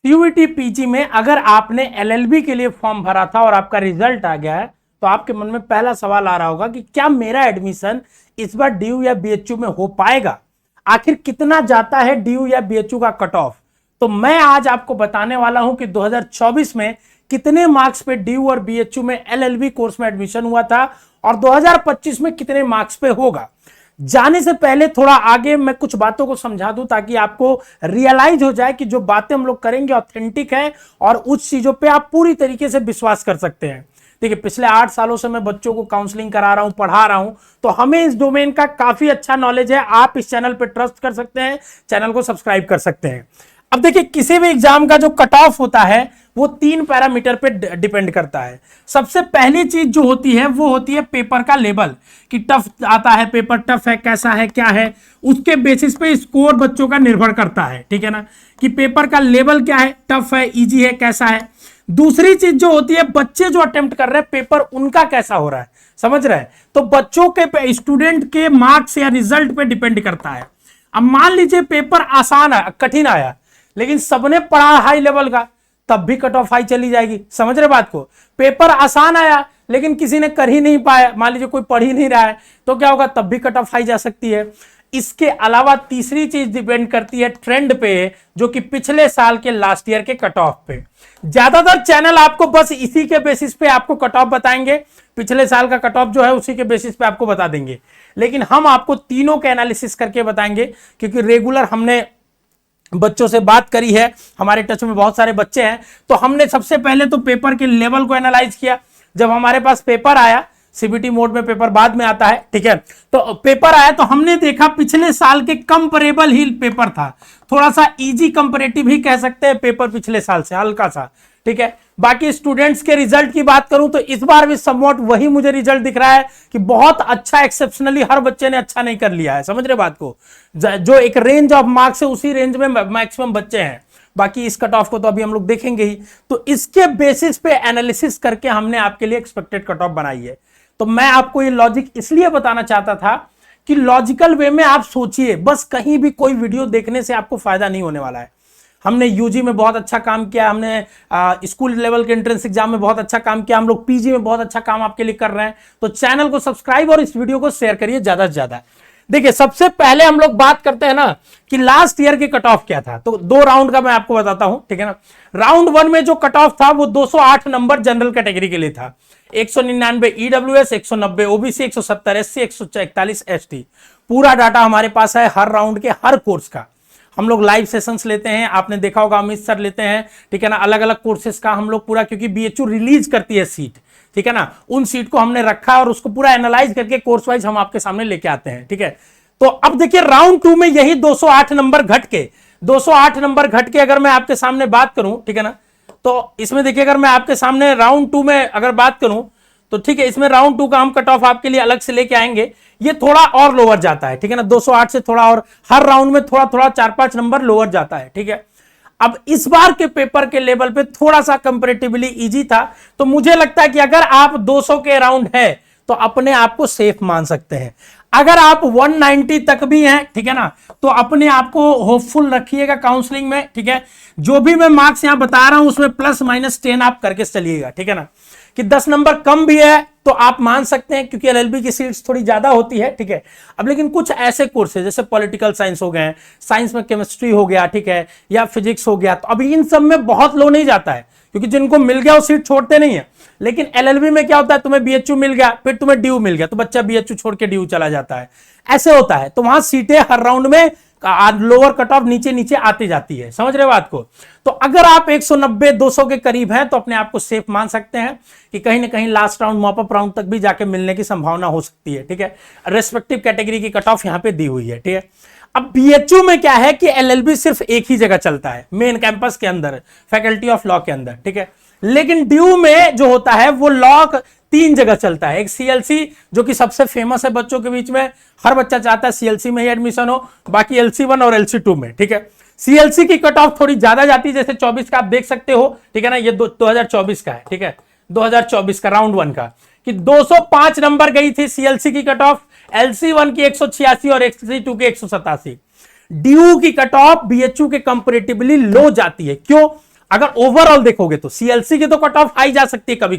CUET PG में अगर आपने एलएलबी के लिए फॉर्म भरा था और आपका रिजल्ट आ गया है तो आपके मन में पहला सवाल आ रहा होगा कि क्या मेरा एडमिशन इस बार डीयू या बीएचयू में हो पाएगा। आखिर कितना जाता है डीयू या बीएचयू का कट ऑफ। तो मैं आज आपको बताने वाला हूं कि 2024 में कितने मार्क्स पे डीयू और बीएचयू में एलएलबी कोर्स में एडमिशन हुआ था और 2025 में कितने मार्क्स पे होगा। जाने से पहले थोड़ा आगे मैं कुछ बातों को समझा दूं ताकि आपको रियलाइज हो जाए कि जो बातें हम लोग करेंगे ऑथेंटिक है और उस चीजों पे आप पूरी तरीके से विश्वास कर सकते हैं। देखिए, पिछले 8 सालों से मैं बच्चों को काउंसलिंग करा रहा हूं, पढ़ा रहा हूं, तो हमें इस डोमेन का काफी अच्छा नॉलेज है। आप इस चैनल पे ट्रस्ट कर सकते हैं, चैनल को सब्सक्राइब कर सकते हैं। अब देखिए, किसी भी एग्जाम का जो कट ऑफ होता है वो 3 पैरामीटर पे डिपेंड करता है। सबसे पहली चीज जो होती है वो होती है पेपर का लेवल, कि टफ आता है, पेपर टफ है, कैसा है, क्या है, उसके बेसिस पे स्कोर बच्चों का निर्भर करता है। ठीक है ना, कि पेपर का लेवल क्या है, टफ है, इजी है, कैसा है। दूसरी चीज जो होती है, बच्चे जो अटेम्प्ट कर रहे हैं पेपर उनका कैसा हो रहा है, समझ रहे हैं। तो बच्चों के, स्टूडेंट के मार्क्स या रिजल्ट पे डिपेंड करता है। अब मान लीजिए पेपर आसान है, कठिन आया, लेकिन सबने पढ़ा हाई लेवल का, तब भी कट ऑफ हाई चली जाएगी। समझ रहे बात को। पेपर आसान आया लेकिन किसी ने कर ही नहीं पाया, मान लीजिए कोई पढ़ ही नहीं रहा है, तो क्या होगा, तब भी कट ऑफ हाई जा सकती है। इसके अलावा तीसरी चीज डिपेंड करती है ट्रेंड पे, जो कि पिछले साल के लास्ट ईयर के कट ऑफ पे। ज्यादातर चैनल आपको बस इसी के बेसिस पे आपको कट ऑफ बताएंगे, पिछले साल का कट ऑफ जो है उसी के बेसिस पे आपको बता देंगे। लेकिन हम आपको तीनों के एनालिसिस करके बताएंगे, क्योंकि रेगुलर हमने बच्चों से बात करी है, हमारे टच में बहुत सारे बच्चे हैं। तो हमने सबसे पहले तो पेपर के लेवल को एनालाइज किया। जब हमारे पास पेपर आया, सीबीटी मोड में पेपर बाद में आता है, ठीक है, तो पेपर आया तो हमने देखा पिछले साल के कंपैरेबल ही पेपर था, थोड़ा सा इजी कंपैरेटिव ही कह सकते हैं पेपर पिछले साल से, हल्का सा। ठीक है, बाकी स्टूडेंट्स के रिजल्ट की बात करूं तो इस बार भी समवॉट वही मुझे रिजल्ट दिख रहा है कि बहुत अच्छा, एक्सेप्शनली हर बच्चे ने अच्छा नहीं कर लिया है। समझ रहे बात को। जो एक रेंज ऑफ मार्क्स है उसी रेंज में मैक्सिमम बच्चे हैं। बाकी इस कट ऑफ को तो अभी हम लोग देखेंगे ही। तो इसके बेसिस पे एनालिसिस करके हमने आपके लिए एक्सपेक्टेड कट ऑफ बनाई है। तो मैं आपको ये लॉजिक इसलिए बताना चाहता था कि लॉजिकल वे में आप सोचिए, बस कहीं भी कोई वीडियो देखने से आपको फायदा नहीं होने वाला है। हमने यूजी में बहुत अच्छा काम किया, हमने स्कूल लेवल के एंट्रेंस एग्जाम में बहुत अच्छा काम किया, हम लोग पीजी में बहुत अच्छा काम आपके लिए कर रहे हैं। तो चैनल को सब्सक्राइब और इस वीडियो को शेयर करिए ज्यादा से ज्यादा। देखिए, सबसे पहले हम लोग बात करते हैं ना कि लास्ट ईयर के कट ऑफ क्या था। तो 2 राउंड का मैं आपको बताता हूं, ठीक है ना। राउंड 1 में जो कट ऑफ था वो 208 नंबर जनरल कैटेगरी के लिए था, 199 ईडब्ल्यूएस, 190 ओबीसी, 170 एससी, 141 एसटी। पूरा डाटा हमारे पास है हर राउंड के हर कोर्स का। हम लोग लाइव सेशंस लेते हैं, आपने देखा होगा अमित सर लेते हैं, ठीक है ना, अलग अलग कोर्सेज का हम लोग पूरा, क्योंकि बीएचयू रिलीज करती है सीट, ठीक है ना, उन सीट को हमने रखा और उसको पूरा एनालाइज करके कोर्स वाइज हम आपके सामने लेके आते हैं। ठीक है, तो अब देखिए राउंड 2 में यही 208 नंबर घट के अगर मैं आपके सामने बात करूं, ठीक है ना, तो इसमें देखिए अगर मैं आपके सामने राउंड 2 में अगर बात करूं तो ठीक है, इसमें राउंड 2 का हम कट ऑफ आपके लिए अलग से लेके आएंगे। ये थोड़ा और लोअर जाता है, ठीक है ना, 208 से थोड़ा और, हर राउंड में थोड़ा थोड़ा 4-5 नंबर लोअर जाता है। ठीक है, अब इस बार के पेपर के लेवल पे थोड़ा सा कंपैरेटिवली इजी था, तो मुझे लगता है कि अगर आप 200 के अराउंड है तो अपने आप को सेफ मान सकते हैं। अगर आप 190 तक भी हैं, ठीक है ना, तो अपने आप को होपफुल रखिएगा काउंसलिंग में। ठीक है, जो भी मैं मार्क्स यहां बता रहा हूं उसमें +-10 आप करके चलिएगा। ठीक है ना, कि 10 नंबर कम भी है तो आप मान सकते हैं, क्योंकि एलएलबी की सीट्स थोड़ी ज्यादा होती है। ठीक है, अब लेकिन कुछ ऐसे कोर्सेज जैसे पॉलिटिकल साइंस हो गए, साइंस में केमिस्ट्री हो गया, ठीक है, या फिजिक्स हो गया, तो अभी इन सब में बहुत लो नहीं जाता है, क्योंकि जिनको मिल गया वो सीट छोड़ते नहीं है। लेकिन एलएलबी में क्या होता है, तुम्हें बीएचयू मिल गया, फिर तुम्हें डीयू मिल गया, तो बच्चा बीएचयू छोड़ के डीयू चला जाता है, ऐसे होता है। तो वहां सीटें हर राउंड में लोअर कट ऑफ नीचे नीचे आती जाती है। समझ रहे हो बात को। तो अगर आप 190-200 के करीब हैं तो अपने आप को सेफ मान सकते हैं कि कहीं ना कहीं लास्ट राउंड, मॉपअप राउंड तक भी जाके मिलने की संभावना हो सकती है। ठीक है, रेस्पेक्टिव कैटेगरी की कट ऑफ यहां पे दी हुई है। ठीक है, अब बीएचयू में क्या है कि एलएलबी सिर्फ एक ही जगह चलता है, मेन कैंपस के अंदर, फैकल्टी ऑफ लॉ के अंदर। ठीक है, लेकिन डीयू में जो होता है वो लॉ 3 जगह चलता है। एक सीएलसी जो कि सबसे फेमस है बच्चों के बीच में, हर बच्चा चाहता है सीएलसी में ही एडमिशन हो, बाकी LC1 और LC2 में। ठीक है, सीएलसी की कट ऑफ थोड़ी ज्यादा जाती है, जैसे 24 का आप देख सकते हो, ठीक है ना, ये 2024 का है। ठीक है, 2024 का राउंड 1 का, कि 205 नंबर गई थी सीएलसी की कट ऑफ, LC1 की 186 और LC2 की 187। डीयू की कट ऑफ बीएचयू के कंपैरेटिवली लो जाती है। क्यों? अगर ओवरऑल देखोगे तो सीएलसी की तो कट ऑफ हाई जा सकती है, कभी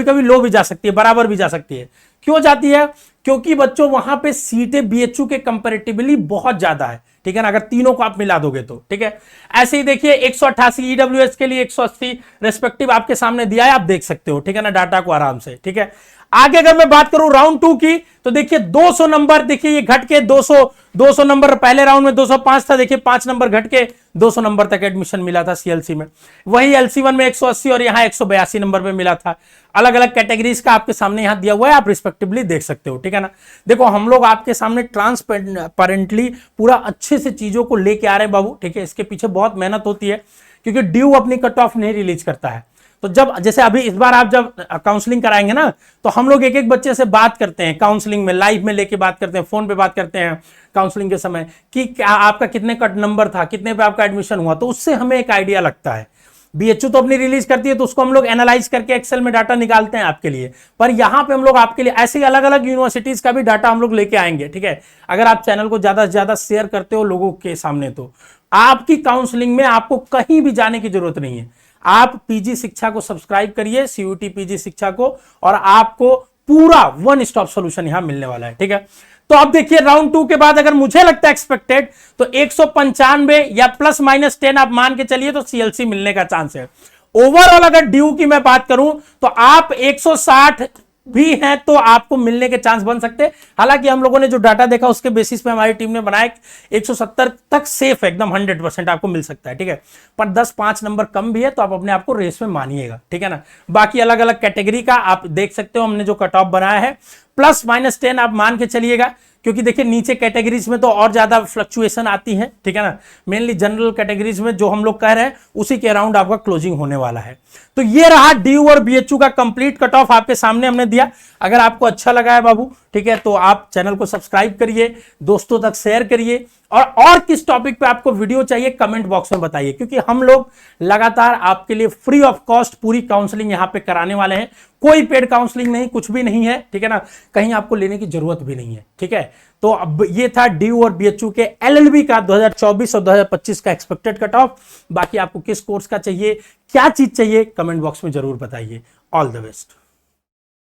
कभी लो भी जा सकती है, बराबर भी जा सकती है। क्यों जाती है? क्योंकि बच्चों वहां पे सीटें बीएचयू के कंपैरेटिवली बहुत ज्यादा है, ठीक है ना, अगर तीनों को आप मिला दोगे तो, ठीक है। ऐसे ही देखिए 188 ईडब्ल्यूएस के लिए 180 रेस्पेक्टिव आपके सामने दिया है, आप देख सकते हो, ठीक है ना, डाटा को आराम से, ठीक है। आगे अगर मैं बात करूं राउंड 2 की, तो देखिए 200 नंबर, देखिए ये घट के 200 नंबर, पहले राउंड में 205 था, देखिए 5 नंबर घट के 200 नंबर तक एडमिशन मिला था सीएलसी में। वही एलसी1 में 180 और यहां 182 नंबर पे मिला था। अलग अलग कैटेगरीज का आपके सामने यहां दिया हुआ है, आप रिस्पेक्टिवली देख सकते हो, ठीक है ना। देखो हम लोग आपके सामने ट्रांसपेरेंटली पूरा अच्छे से चीजों को लेके आ रहे हैं बाबू, ठीक है। इसके पीछे बहुत मेहनत होती है, क्योंकि ड्यू अपनी कट ऑफ नहीं रिलीज करता है। तो जब जैसे अभी इस बार आप जब काउंसलिंग कराएंगे ना, तो हम लोग एक एक बच्चे से बात करते हैं काउंसलिंग में, लाइव में लेके बात करते हैं, फोन पे बात करते हैं काउंसलिंग के समय कि क्या आपका कितने कट नंबर था, कितने पे आपका एडमिशन हुआ, तो उससे हमें एक आइडिया लगता है। बीएचयू तो अपनी रिलीज करती है, तो उसको हम लोग एनालाइज करके एक्सेल में डाटा निकालते हैं आपके लिए, पर यहां पे हम लोग आपके लिए ऐसे ही अलग अलग यूनिवर्सिटीज का भी डाटा हम लोग लेके आएंगे, ठीक है। अगर आप चैनल को ज्यादा से ज्यादा शेयर करते हो लोगों के सामने, तो आपकी काउंसलिंग में आपको कहीं भी जाने की जरूरत नहीं है। आप पीजी शिक्षा को सब्सक्राइब करिए, सीयूटी पीजी शिक्षा को, और आपको पूरा वन स्टॉप सॉल्यूशन यहां मिलने वाला है, ठीक है। तो अब देखिए राउंड 2 के बाद अगर मुझे लगता है एक्सपेक्टेड, तो 195 या ±10 आप मान के चलिए, तो सीएलसी मिलने का चांस है। ओवरऑल अगर ड्यू की मैं बात करूं, तो आप 160 भी हैं तो आपको मिलने के चांस बन सकते हैं। हालांकि हम लोगों ने जो डाटा देखा उसके बेसिस पे हमारी टीम ने बनाया 170 तक सेफ है, एकदम 100% आपको मिल सकता है, ठीक है। पर 10-5 नंबर कम भी है, तो आप अपने आप को रेस में मानिएगा, ठीक है ना। बाकी अलग अलग कैटेगरी का आप देख सकते हो, हमने जो कट ऑफ बनाया है ±10 आप मान के चलिएगा, क्योंकि देखिए नीचे कैटेगरीज में तो और ज्यादा फ्लक्चुएशन आती है, ठीक है ना। मेनली जनरल कैटेगरीज में जो हम लोग कह रहे हैं उसी के अराउंड आपका क्लोजिंग होने वाला है। तो ये रहा ड्यू और बीएचयू का कंप्लीट कट ऑफ आपके सामने हमने दिया। अगर आपको अच्छा लगा है बाबू, ठीक है, तो आप चैनल को सब्सक्राइब करिए, दोस्तों तक शेयर करिए, और किस टॉपिक पे आपको वीडियो चाहिए कमेंट बॉक्स में बताइए, क्योंकि हम लोग लगातार आपके लिए फ्री ऑफ कॉस्ट पूरी काउंसलिंग यहां पे कराने वाले हैं। कोई पेड काउंसलिंग नहीं, कुछ भी नहीं है, ठीक है ना, कहीं आपको लेने की जरूरत भी नहीं है, ठीक है। तो अब ये था ड्यू और बीएचयू के एलएलबी का 2024 और 2025 का एक्सपेक्टेड कट ऑफ। बाकी आपको किस कोर्स का चाहिए, क्या चीज चाहिए, कमेंट बॉक्स में जरूर बताइए। All the best.